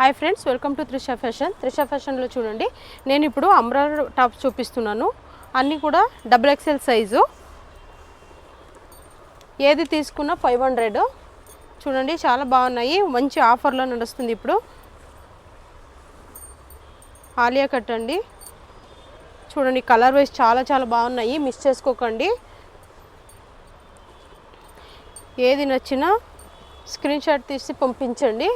Hi friends, welcome to Trisha fashion. Trisha ఫ్యాషన్లో చూడండి, నేను ఇప్పుడు అంబ్రెల్లా టాప్స్ చూపిస్తున్నాను. అన్నీ కూడా XXL సైజు. ఏది తీసుకున్నా 500. చూడండి చాలా బాగున్నాయి, మంచి ఆఫర్లో నడుస్తుంది ఇప్పుడు. ఆలియా కట్ అండి. చూడండి కలర్ వైజ్ చాలా బాగున్నాయి, మిస్ చేసుకోకండి. ఏది నచ్చినా స్క్రీన్ షాట్ తీసి పంపించండి.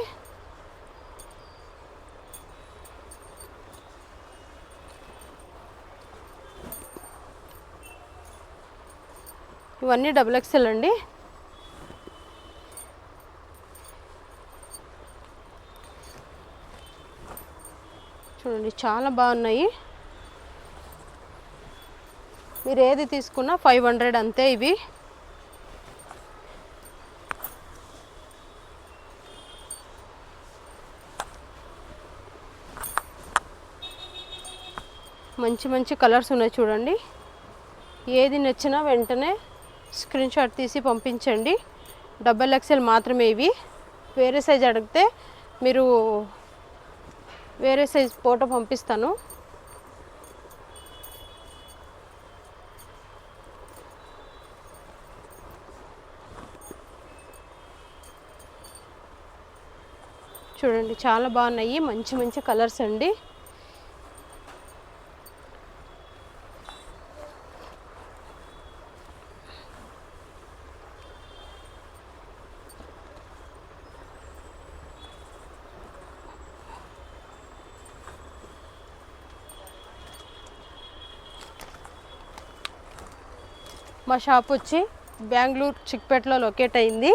ఇవన్నీ XXL అండి. చూడండి చాలా బాగున్నాయి. మీరు ఏది తీసుకున్నా 500 అంతే. ఇవి మంచి కలర్స్ ఉన్నాయి చూడండి. ఏది నచ్చినా వెంటనే స్క్రీన్ షాట్ తీసి పంపించండి. XXL మాత్రమే ఇవి. వేరే సైజ్ అడిగితే మీరు వేరే సైజ్ ఫోటో పంపిస్తాను. చూడండి చాలా బాగున్నాయి, మంచి కలర్స్ అండి. మా షాప్ వచ్చి బెంగళూరు చిక్పేటలో లొకేట్ అయింది.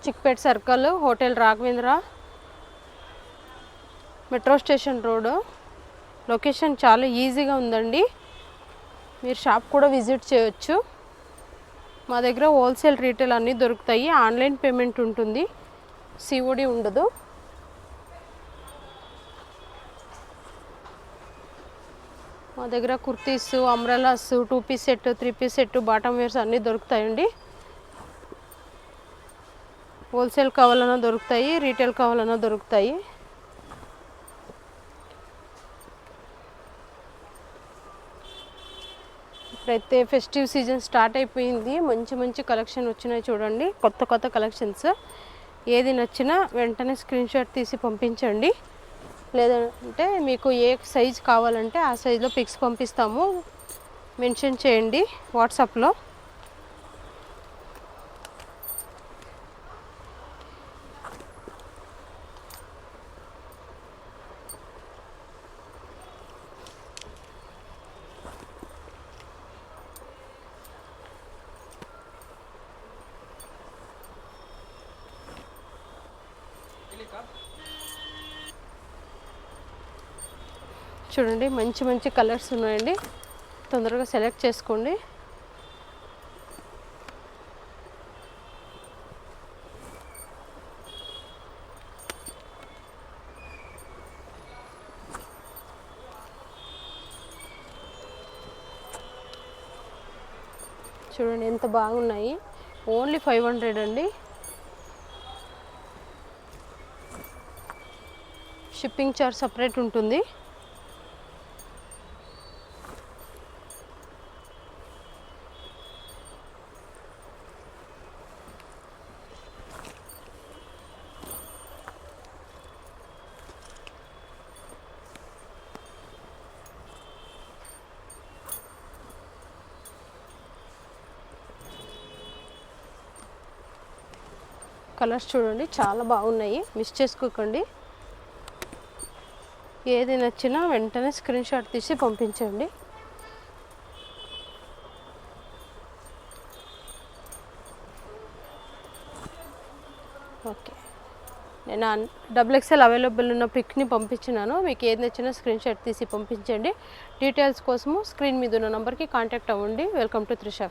Chickpet circle, hotel Raghavendra, metro station road. Location చాలా ఈజీగా ఉందండి. మీరు షాప్ కూడా విజిట్ చేయొచ్చు. మా దగ్గర హోల్సేల్ రీటైల్ అన్నీ దొరుకుతాయి. ఆన్లైన్ పేమెంట్ ఉంటుంది, COD ఉండదు. మా దగ్గర kurtis, umbrellas, 2 piece set, 3 piece set, bottom wears అన్నీ దొరుకుతాయండి. హోల్సేల్ కావాలన్నా దొరుకుతాయి, రీటైల్ కావాలన్నా దొరుకుతాయి. ఇప్పుడైతే ఫెస్టివ్ సీజన్ స్టార్ట్ అయిపోయింది. మంచి కలెక్షన్ వచ్చినాయి చూడండి, కొత్త కలెక్షన్స్. ఏది నచ్చినా వెంటనే స్క్రీన్ షాట్ తీసి పంపించండి. లేదంటే మీకు ఏ సైజ్ కావాలంటే ఆ సైజులో పిక్స్ పంపిస్తాము, మెన్షన్ చేయండి వాట్సాప్లో. చూడండి మంచి కలర్స్ ఉన్నాయండి, తొందరగా సెలెక్ట్ చేసుకోండి. చూడండి ఎంత బాగున్నాయి. ఓన్లీ 500 అండి. షిప్పింగ్ చార్జ్ సపరేట్ ఉంటుంది. కలర్స్ చూడండి చాలా బాగున్నాయి, మిస్ చేసుకోకండి. ఏది నచ్చినా వెంటనే స్క్రీన్ షాట్ తీసి పంపించండి. ఓకే, నేను XXL అవైలబుల్ ఉన్న పిక్ని పంపించినాను. మీకు ఏది నచ్చినా స్క్రీన్ షాట్ తీసి పంపించండి. డీటెయిల్స్ కోసము స్క్రీన్ మీద ఉన్న నెంబర్కి కాంటాక్ట్ అవ్వండి. Welcome to Trisha.